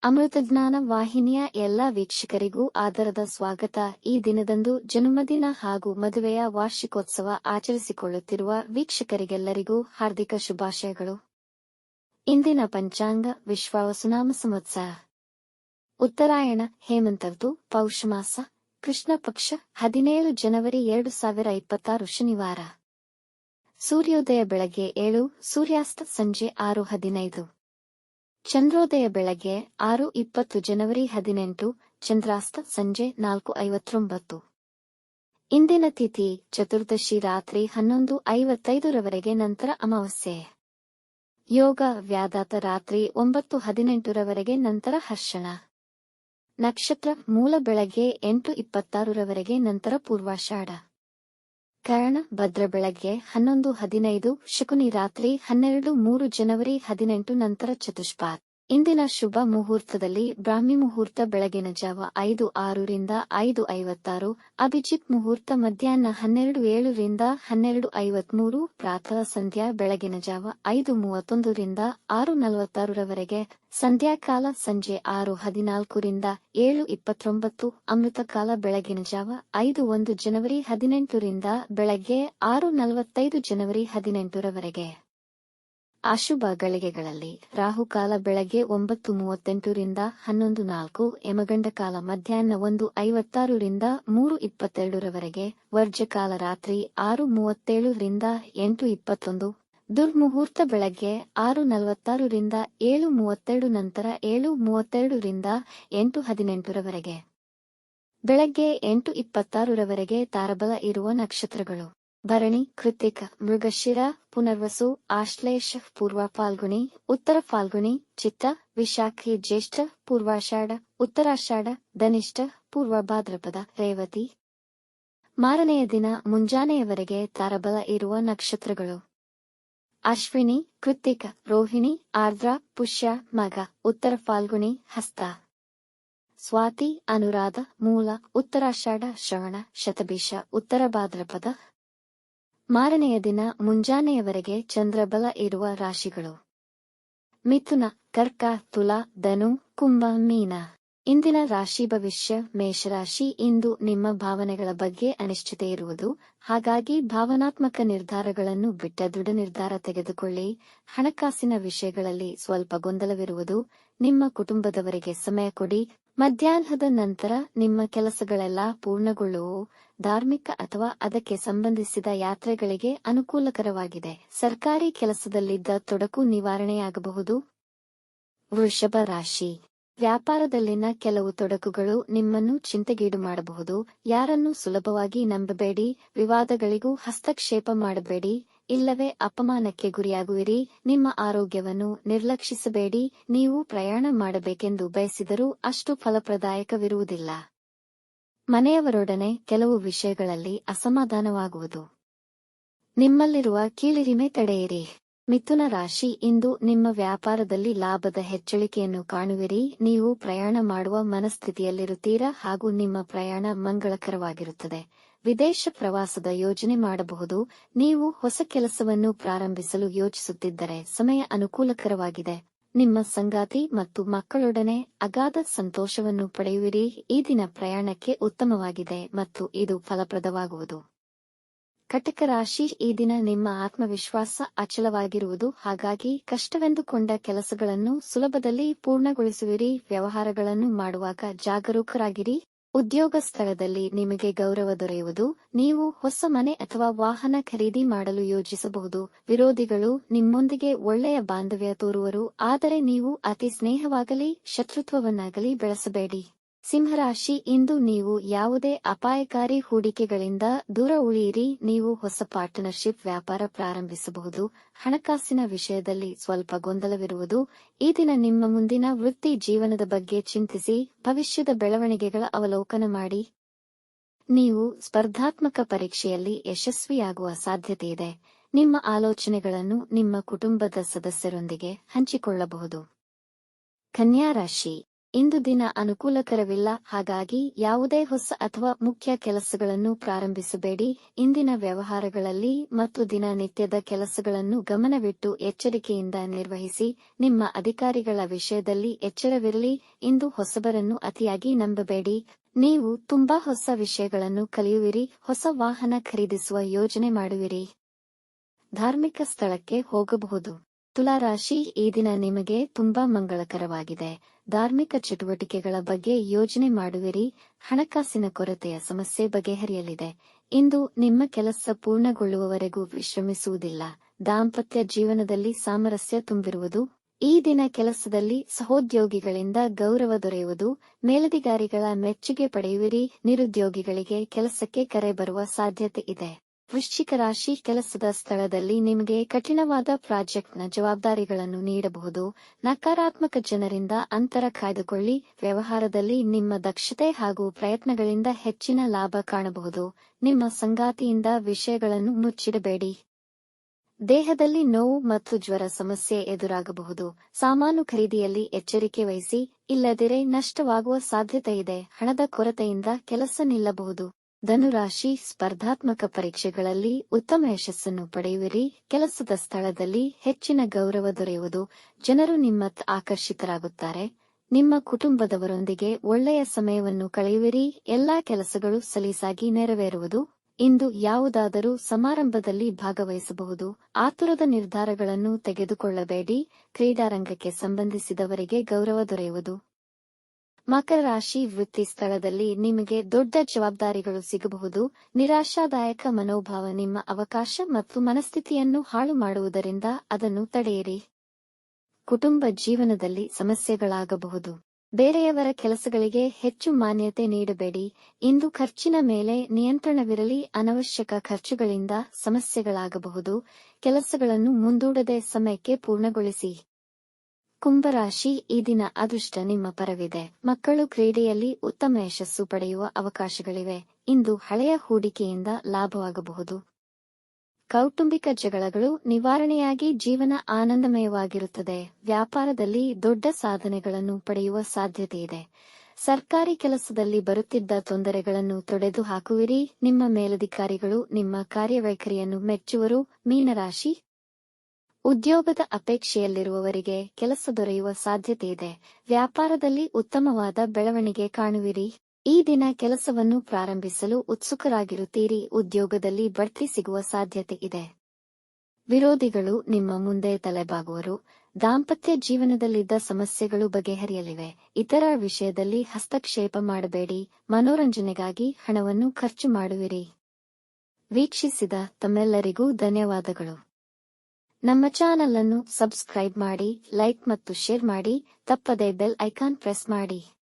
ಅಮೃತಜ್ಞಾನ ವಾಹಿನಿಯ ಎಲ್ಲ ವೀಕ್ಷಕರಿಗೂ ಆದರದ ಸ್ವಾಗತ. ಈ ದಿನದಂದು ಜನ್ಮದಿನ ಹಾಗೂ ಮದುವೆಯ ವಾರ್ಷಿಕೋತ್ಸವ ಆಚರಿಸಿಕೊಳ್ಳುತ್ತಿರುವ ವೀಕ್ಷಕರಿಗೆಲ್ಲರಿಗೂ ಹಾರ್ದಿಕ ಶುಭಾಶಯಗಳು. ಇಂದಿನ ಪಂಚಾಂಗ ವಿಶ್ವಾವಸುನಾಮ ಸಂವತ್ಸರ ಉತ್ತರಾಯಣ ಹೇಮಂತರ್ದು ಪೌಷಮಾಸ ಕೃಷ್ಣ ಪಕ್ಷ 17 ಜನವರಿ 2026 ಶನಿವಾರ. ಸೂರ್ಯೋದಯ ಬೆಳಗ್ಗೆ 7, ಸೂರ್ಯಾಸ್ತ ಸಂಜೆ 6:15. ಚಂದ್ರೋದಯ ಬೆಳಗ್ಗೆ 6:20 ಜನವರಿ 18, ಚಂದ್ರಾಸ್ತ ಸಂಜೆ 4:59. ಇಂದಿನ ತಿಥಿ ಚತುರ್ದಶಿ ರಾತ್ರಿ 11:55 ರವರೆಗೆ, ನಂತರ ಅಮಾವಾಸ್ಯೆ. ಯೋಗ ವ್ಯಾದಾತ ರಾತ್ರಿ 9:18 ರವರೆಗೆ, ನಂತರ ಹರ್ಷಣ. ನಕ್ಷತ್ರ ಮೂಲ ಬೆಳಗ್ಗೆ 8:26 ರವರೆಗೆ, ನಂತರ ಪೂರ್ವಾಷಾಢ. ಕರಣ ಭದ್ರ ಬೆಳಗ್ಗೆ 11:15, ಶಕುನಿ ರಾತ್ರಿ 12:03 ಜನವರಿ 18, ನಂತರ ಚತುಷ್ಪಾತ್. ಇಂದಿನ ಶುಭ ಮುಹೂರ್ತದಲ್ಲಿ ಬ್ರಾಹ್ಮಿ ಮುಹೂರ್ತ ಬೆಳಗಿನ ಜಾವ 5:06 ರಿಂದ 5:56, ಅಭಿಜಿತ್ ಮುಹೂರ್ತ ಮಧ್ಯಾಹ್ನ 12:07 ರಿಂದ 12:53, ಪ್ರಾತಃ ಸಂಧ್ಯಾ ಬೆಳಗಿನ ಜಾವ 5:31 ರಿಂದ 6:46 ರವರೆಗೆ, ಸಂಧ್ಯಾಕಾಲ ಸಂಜೆ 6:14 ರಿಂದ 7:29, ಅಮೃತಕಾಲ ಬೆಳಗಿನ ಜಾವ 5:01 ಜನವರಿ 18 ರಿಂದ ಬೆಳಗ್ಗೆ 6:45 ಜನವರಿ 18 ರವರೆಗೆ. ಅಶುಭ ಗಳಿಗೆಗಳಲ್ಲಿ ರಾಹುಕಾಲ ಬೆಳಗ್ಗೆ 9:38 ರಿಂದ 11:04, ಯಮಗಂಡಕಾಲ ಮಧ್ಯಾಹ್ನ 1:56 ರಿಂದ 3:22 ರವರೆಗೆ, ವರ್ಜಕಾಲ ರಾತ್ರಿ 6:37 ರಿಂದ 8:21, ದುರ್ಮುಹೂರ್ತ ಬೆಳಗ್ಗೆ 6:46 ರಿಂದ 7:32, ನಂತರ 7:32 ರಿಂದ 8:18 ರವರೆಗೆ. ಬೆಳಗ್ಗೆ 8:26 ರವರೆಗೆ ತಾರಬಲ ಇರುವ ನಕ್ಷತ್ರಗಳು: ಭರಣಿ, ಕೃತ್ತಿಕ, ಮೃಗಶಿರ, ಪುನರ್ವಸು, ಆಶ್ಲೇಷ, ಪೂರ್ವ ಫಾಲ್ಗುಣಿ, ಉತ್ತರ ಫಾಲ್ಗುಣಿ, ಚಿತ್ತ, ವಿಶಾಖಿ, ಜ್ಯೇಷ್ಠ, ಪೂರ್ವಾಷಾಢ, ಉತ್ತರಾಷಾಢ, ಧನಿಷ್ಠ, ಪೂರ್ವ ಭಾದ್ರಪದ, ರೇವತಿ. ಮಾರನೆಯ ದಿನ ಮುಂಜಾನೆಯವರೆಗೆ ತಾರಬಲ ಇರುವ ನಕ್ಷತ್ರಗಳು: ಅಶ್ವಿನಿ, ಕೃತ್ತಿಕ, ರೋಹಿಣಿ, ಆರ್ದ್ರ, ಪುಷ್ಯ, ಮಗ, ಉತ್ತರ ಫಾಲ್ಗುಣಿ, ಹಸ್ತ. ಸ್ವಾತಿ, ಅನುರಾಧ, ಮೂಲ, ಉತ್ತರಾಷಾಢ, ಶ್ರವಣ, ಶತಭಿಷ, ಉತ್ತರ ಭಾದ್ರಪದ. ಮಾರನೆಯ ದಿನ ಮುಂಜಾನೆಯವರೆಗೆ ಚಂದ್ರಬಲ ಇರುವ ರಾಶಿಗಳು: ಮಿಥುನ, ಕರ್ಕ, ತುಲಾ, ಧನು, ಕುಂಭ, ಮೀನ. ಇಂದಿನ ರಾಶಿ ಭವಿಷ್ಯ: ಮೇಷರಾಶಿ. ಇಂದು ನಿಮ್ಮ ಭಾವನೆಗಳ ಬಗ್ಗೆ ಅನಿಶ್ಚಿತೆ ಇರುವುದು, ಹಾಗಾಗಿ ಭಾವನಾತ್ಮಕ ನಿರ್ಧಾರಗಳನ್ನು ಬಿಟ್ಟ ದೃಢ ನಿರ್ಧಾರ ತೆಗೆದುಕೊಳ್ಳಿ. ಹಣಕಾಸಿನ ವಿಷಯಗಳಲ್ಲಿ ಸ್ವಲ್ಪ ಗೊಂದಲವಿರುವುದು, ನಿಮ್ಮ ಕುಟುಂಬದವರಿಗೆ ಸಮಯ ಕೊಡಿ. ಮಧ್ಯಾಹ್ನದ ನಂತರ ನಿಮ್ಮ ಕೆಲಸಗಳೆಲ್ಲ ಪೂರ್ಣಗೊಳ್ಳುವು. ಧಾರ್ಮಿಕ ಅಥವಾ ಅದಕ್ಕೆ ಸಂಬಂಧಿಸಿದ ಯಾತ್ರೆಗಳಿಗೆ ಅನುಕೂಲಕರವಾಗಿದೆ. ಸರ್ಕಾರಿ ಕೆಲಸದಲ್ಲಿದ್ದ ತೊಡಕು ನಿವಾರಣೆಯಾಗಬಹುದು. ವೃಷಭ ರಾಶಿ. ವ್ಯಾಪಾರದಲ್ಲಿನ ಕೆಲವು ತೊಡಕುಗಳು ನಿಮ್ಮನ್ನು ಚಿಂತೆಗೀಡು ಮಾಡಬಹುದು. ಯಾರನ್ನು ಸುಲಭವಾಗಿ ನಂಬಬೇಡಿ. ವಿವಾದಗಳಿಗೂ ಹಸ್ತಕ್ಷೇಪ ಮಾಡಬೇಡಿ, ಇಲ್ಲವೇ ಅಪಮಾನಕ್ಕೆ ಗುರಿಯಾಗುವಿರಿ. ನಿಮ್ಮ ಆರೋಗ್ಯವನ್ನು ನಿರ್ಲಕ್ಷಿಸಬೇಡಿ. ನೀವು ಪ್ರಯಾಣ ಮಾಡಬೇಕೆಂದು ಬಯಸಿದರೂ ಅಷ್ಟು ಫಲಪ್ರದಾಯಕವಿರುವುದಿಲ್ಲ. ಮನೆಯವರೊಡನೆ ಕೆಲವು ವಿಷಯಗಳಲ್ಲಿ ಅಸಮಾಧಾನವಾಗುವುದು. ನಿಮ್ಮಲ್ಲಿರುವ ಕೀಳಿರಿಮೆ ತಡೆಯಿರಿ. ಮಿಥುನ ರಾಶಿ. ಇಂದು ನಿಮ್ಮ ವ್ಯಾಪಾರದಲ್ಲಿ ಲಾಭದ ಹೆಚ್ಚಳಿಕೆಯನ್ನು ಕಾಣುವಿರಿ. ನೀವು ಪ್ರಯಾಣ ಮಾಡುವ ಮನಸ್ಥಿತಿಯಲ್ಲಿರುತ್ತೀರಾ ಹಾಗೂ ನಿಮ್ಮ ಪ್ರಯಾಣ ಮಂಗಳಕರವಾಗಿರುತ್ತದೆ. ವಿದೇಶ ಪ್ರವಾಸದ ಯೋಜನೆ ಮಾಡಬಹುದು. ನೀವು ಹೊಸ ಕೆಲಸವನ್ನು ಪ್ರಾರಂಭಿಸಲು ಯೋಚಿಸುತ್ತಿದ್ದರೆ ಸಮಯ ಅನುಕೂಲಕರವಾಗಿದೆ. ನಿಮ್ಮ ಸಂಗಾತಿ ಮತ್ತು ಮಕ್ಕಳೊಡನೆ ಅಗಾಧ ಸಂತೋಷವನ್ನು ಪಡೆಯುವಿರಿ. ಈ ದಿನ ಪ್ರಯಾಣಕ್ಕೆ ಉತ್ತಮವಾಗಿದೆ ಮತ್ತು ಇದು ಫಲಪ್ರದವಾಗುವುದು. ಕಟಕ ರಾಶಿ. ಈ ದಿನ ನಿಮ್ಮ ಆತ್ಮವಿಶ್ವಾಸ ಅಚಲವಾಗಿರುವುದು, ಹಾಗಾಗಿ ಕಷ್ಟವೆಂದುಕೊಂಡ ಕೆಲಸಗಳನ್ನು ಸುಲಭದಲ್ಲಿ ಪೂರ್ಣಗೊಳಿಸುವಿರಿ. ವ್ಯವಹಾರಗಳನ್ನು ಮಾಡುವಾಗ ಜಾಗರೂಕರಾಗಿರಿ. ಉದ್ಯೋಗ ಸ್ಥಳದಲ್ಲಿ ನಿಮಗೆ ಗೌರವ ದೊರೆಯುವುದು. ನೀವು ಹೊಸ ಮನೆ ಅಥವಾ ವಾಹನ ಖರೀದಿ ಮಾಡಲು ಯೋಜಿಸಬಹುದು. ವಿರೋಧಿಗಳು ನಿಮ್ಮೊಂದಿಗೆ ಒಳ್ಳೆಯ ಬಾಂಧವ್ಯ ತೋರುವರು, ಆದರೆ ನೀವು ಅತಿ ಸ್ನೇಹವಾಗಲಿ ಶತ್ರುತ್ವವನ್ನಾಗಲಿ ಬೆಳೆಸಬೇಡಿ. ಸಿಂಹರಾಶಿ. ಇಂದು ನೀವು ಯಾವುದೇ ಅಪಾಯಕಾರಿ ಹೂಡಿಕೆಗಳಿಂದ ದೂರ ಉಳಿಯಿರಿ. ನೀವು ಹೊಸ ಪಾರ್ಟ್ನರ್ಶಿಪ್ ವ್ಯಾಪಾರ ಪ್ರಾರಂಭಿಸಬಹುದು. ಹಣಕಾಸಿನ ವಿಷಯದಲ್ಲಿ ಸ್ವಲ್ಪ ಗೊಂದಲವಿರುವುದು. ಈ ದಿನ ನಿಮ್ಮ ಮುಂದಿನ ವೃತ್ತಿ ಜೀವನದ ಬಗ್ಗೆ ಚಿಂತಿಸಿ ಭವಿಷ್ಯದ ಬೆಳವಣಿಗೆಗಳ ಅವಲೋಕನ ಮಾಡಿ. ನೀವು ಸ್ಪರ್ಧಾತ್ಮಕ ಪರೀಕ್ಷೆಯಲ್ಲಿ ಯಶಸ್ವಿಯಾಗುವ ಸಾಧ್ಯತೆಯಿದೆ. ನಿಮ್ಮ ಆಲೋಚನೆಗಳನ್ನು ನಿಮ್ಮ ಕುಟುಂಬದ ಸದಸ್ಯರೊಂದಿಗೆ ಹಂಚಿಕೊಳ್ಳಬಹುದು. ಕನ್ಯಾ ರಾಶಿ. ಇಂದು ದಿನ ಅನುಕೂಲಕರವಿಲ್ಲ, ಹಾಗಾಗಿ ಯಾವುದೇ ಹೊಸ ಅಥವಾ ಮುಖ್ಯ ಕೆಲಸಗಳನ್ನು ಪ್ರಾರಂಭಿಸಬೇಡಿ. ಇಂದಿನ ವ್ಯವಹಾರಗಳಲ್ಲಿ ಮತ್ತು ದಿನನಿತ್ಯದ ಕೆಲಸಗಳನ್ನು ಗಮನವಿಟ್ಟು ಎಚ್ಚರಿಕೆಯಿಂದ ನಿರ್ವಹಿಸಿ. ನಿಮ್ಮ ಅಧಿಕಾರಿಗಳ ವಿಷಯದಲ್ಲಿ ಎಚ್ಚರವಿರಲಿ. ಇಂದು ಹೊಸಬರನ್ನು ಅತಿಯಾಗಿ ನಂಬಬೇಡಿ. ನೀವು ತುಂಬಾ ಹೊಸ ವಿಷಯಗಳನ್ನು ಕಲಿಯುವಿರಿ. ಹೊಸ ವಾಹನ ಖರೀದಿಸುವ ಯೋಜನೆ ಮಾಡುವಿರಿ. ಧಾರ್ಮಿಕ ಸ್ಥಳಕ್ಕೆ ಹೋಗಬಹುದು. ತುಲಾರಾಶಿ, ಈ ದಿನ ನಿಮಗೆ ತುಂಬಾ ಮಂಗಳಕರವಾಗಿದೆ. ಧಾರ್ಮಿಕ ಚಟುವಟಿಕೆಗಳ ಬಗ್ಗೆ ಯೋಜನೆ ಮಾಡುವಿರಿ. ಹಣಕಾಸಿನ ಕೊರತೆಯ ಸಮಸ್ಯೆ ಬಗೆಹರಿಯಲಿದೆ. ಇಂದು ನಿಮ್ಮ ಕೆಲಸ ಪೂರ್ಣಗೊಳ್ಳುವವರೆಗೂ ವಿಶ್ರಮಿಸುವುದಿಲ್ಲ. ದಾಂಪತ್ಯ ಜೀವನದಲ್ಲಿ ಸಾಮರಸ್ಯ ತುಂಬಿರುವುದು. ಈ ದಿನ ಕೆಲಸದಲ್ಲಿ ಸಹೋದ್ಯೋಗಿಗಳಿಂದ ಗೌರವ ದೊರೆಯುವುದು. ಮೇಲಧಿಕಾರಿಗಳ ಮೆಚ್ಚುಗೆ ಪಡೆಯುವಿರಿ. ನಿರುದ್ಯೋಗಿಗಳಿಗೆ ಕೆಲಸಕ್ಕೆ ಕರೆ ಬರುವ ಸಾಧ್ಯತೆ ಇದೆ. ವೃಶ್ಚಿಕ ರಾಶಿ, ಕೆಲಸದ ಸ್ಥಳದಲ್ಲಿ ನಿಮಗೆ ಕಠಿಣವಾದ ಪ್ರಾಜೆಕ್ಟ್ನ ಜವಾಬ್ದಾರಿಗಳನ್ನು ನೀಡಬಹುದು. ನಕಾರಾತ್ಮಕ ಜನರಿಂದ ಅಂತರ ಕಾಯ್ದುಕೊಳ್ಳಿ. ವ್ಯವಹಾರದಲ್ಲಿ ನಿಮ್ಮ ದಕ್ಷತೆ ಹಾಗೂ ಪ್ರಯತ್ನಗಳಿಂದ ಹೆಚ್ಚಿನ ಲಾಭ ಕಾಣಬಹುದು. ನಿಮ್ಮ ಸಂಗಾತಿಯಿಂದ ವಿಷಯಗಳನ್ನು ಮುಚ್ಚಿಡಬೇಡಿ. ದೇಹದಲ್ಲಿ ನೋವು ಮತ್ತು ಜ್ವರ ಸಮಸ್ಯೆ ಎದುರಾಗಬಹುದು. ಸಾಮಾನು ಖರೀದಿಯಲ್ಲಿ ಎಚ್ಚರಿಕೆ ವಹಿಸಿ, ಇಲ್ಲದಿರೆ ನಷ್ಟವಾಗುವ ಸಾಧ್ಯತೆ ಇದೆ. ಹಣದ ಕೊರತೆಯಿಂದ ಕೆಲಸ ನಿಲ್ಲಬಹುದು. ಧನುರಾಶಿ, ಸ್ಪರ್ಧಾತ್ಮಕ ಪರೀಕ್ಷೆಗಳಲ್ಲಿ ಉತ್ತಮ ಯಶಸ್ಸನ್ನು ಪಡೆಯುವಿರಿ. ಕೆಲಸದ ಸ್ಥಳದಲ್ಲಿ ಹೆಚ್ಚಿನ ಗೌರವ ದೊರೆಯುವುದು. ಜನರು ನಿಮ್ಮತ್ತ ಆಕರ್ಷಿತರಾಗುತ್ತಾರೆ. ನಿಮ್ಮ ಕುಟುಂಬದವರೊಂದಿಗೆ ಒಳ್ಳೆಯ ಸಮಯವನ್ನು ಕಳೆಯುವಿರಿ. ಎಲ್ಲಾ ಕೆಲಸಗಳು ಸಲೀಸಾಗಿ ನೆರವೇರುವುದು. ಇಂದು ಯಾವುದಾದರೂ ಸಮಾರಂಭದಲ್ಲಿ ಭಾಗವಹಿಸಬಹುದು. ಆತುರದ ನಿರ್ಧಾರಗಳನ್ನು ತೆಗೆದುಕೊಳ್ಳಬೇಡಿ. ಕ್ರೀಡಾರಂಗಕ್ಕೆ ಸಂಬಂಧಿಸಿದವರಿಗೆ ಗೌರವ ದೊರೆಯುವುದು. ಮಕರ ರಾಶಿ, ವೃತ್ತಿ ಸ್ಥಳದಲ್ಲಿ ನಿಮಗೆ ದೊಡ್ಡ ಜವಾಬ್ದಾರಿಗಳು ಸಿಗಬಹುದು. ನಿರಾಶಾದಾಯಕ ಮನೋಭಾವ ನಿಮ್ಮ ಅವಕಾಶ ಮತ್ತು ಮನಸ್ಥಿತಿಯನ್ನು ಹಾಳು ಮಾಡುವುದರಿಂದ ಅದನ್ನು ತಡೆಯಿರಿ. ಕುಟುಂಬ ಜೀವನದಲ್ಲಿ ಸಮಸ್ಯೆಗಳಾಗಬಹುದು. ಬೇರೆಯವರ ಕೆಲಸಗಳಿಗೆ ಹೆಚ್ಚು ಮಾನ್ಯತೆ ನೀಡಬೇಡಿ. ಇಂದು ಖರ್ಚಿನ ಮೇಲೆ ನಿಯಂತ್ರಣವಿರಲಿ. ಅನವಶ್ಯಕ ಖರ್ಚುಗಳಿಂದ ಸಮಸ್ಯೆಗಳಾಗಬಹುದು. ಕೆಲಸಗಳನ್ನು ಮುಂದೂಡದೆ ಸಮಯಕ್ಕೆ ಪೂರ್ಣಗೊಳಿಸಿ. ಕುಂಭರಾಶಿ, ಈ ದಿನ ಅದೃಷ್ಟ ನಿಮ್ಮ ಪರವಿದೆ. ಮಕ್ಕಳು ಕ್ರೀಡೆಯಲ್ಲಿ ಉತ್ತಮ ಯಶಸ್ಸು ಪಡೆಯುವ ಅವಕಾಶಗಳಿವೆ. ಇಂದು ಹಳೆಯ ಹೂಡಿಕೆಯಿಂದ ಲಾಭವಾಗಬಹುದು. ಕೌಟುಂಬಿಕ ಜಗಳಗಳು ನಿವಾರಣೆಯಾಗಿ ಜೀವನ ಆನಂದಮಯವಾಗಿರುತ್ತದೆ. ವ್ಯಾಪಾರದಲ್ಲಿ ದೊಡ್ಡ ಸಾಧನೆಗಳನ್ನು ಪಡೆಯುವ ಸಾಧ್ಯತೆಯಿದೆ. ಸರ್ಕಾರಿ ಕೆಲಸದಲ್ಲಿ ಬರುತ್ತಿದ್ದ ತೊಂದರೆಗಳನ್ನು ತೊಡೆದು ಹಾಕುವಿರಿ. ನಿಮ್ಮ ಮೇಲಧಿಕಾರಿಗಳು ನಿಮ್ಮ ಕಾರ್ಯವೈಖರಿಯನ್ನು ಮೆಚ್ಚುವರು. ಮೀನರಾಶಿ, ಉದ್ಯೋಗದ ಅಪೇಕ್ಷೆಯಲ್ಲಿರುವವರಿಗೆ ಕೆಲಸ ದೊರೆಯುವ ಸಾಧ್ಯತೆಯಿದೆ. ವ್ಯಾಪಾರದಲ್ಲಿ ಉತ್ತಮವಾದ ಬೆಳವಣಿಗೆ ಕಾಣುವಿರಿ. ಈ ದಿನ ಕೆಲಸವನ್ನು ಪ್ರಾರಂಭಿಸಲು ಉತ್ಸುಕರಾಗಿರುತ್ತೀರಿ. ಉದ್ಯೋಗದಲ್ಲಿ ಬಡ್ತಿ ಸಿಗುವ ಸಾಧ್ಯತೆ ಇದೆ. ವಿರೋಧಿಗಳು ನಿಮ್ಮ ಮುಂದೆ ತಲೆಬಾಗುವರು. ದಾಂಪತ್ಯ ಜೀವನದಲ್ಲಿದ್ದ ಸಮಸ್ಯೆಗಳು ಬಗೆಹರಿಯಲಿವೆ. ಇತರ ವಿಷಯದಲ್ಲಿ ಹಸ್ತಕ್ಷೇಪ ಮಾಡಬೇಡಿ. ಮನೋರಂಜನೆಗಾಗಿ ಹಣವನ್ನು ಖರ್ಚು ಮಾಡುವಿರಿ. ವೀಕ್ಷಿಸಿದ ತಮ್ಮೆಲ್ಲರಿಗೂ ಧನ್ಯವಾದಗಳು. ನಮ್ಮ ಚಾನಲ್ ಅನ್ನು ಸಬ್ಸ್ಕ್ರೈಬ್ ಮಾಡಿ, ಲೈಕ್ ಮತ್ತು ಶೇರ್ ಮಾಡಿ. ತಪ್ಪದೇ ಬೆಲ್ ಐಕಾನ್ ಪ್ರೆಸ್ ಮಾಡಿ.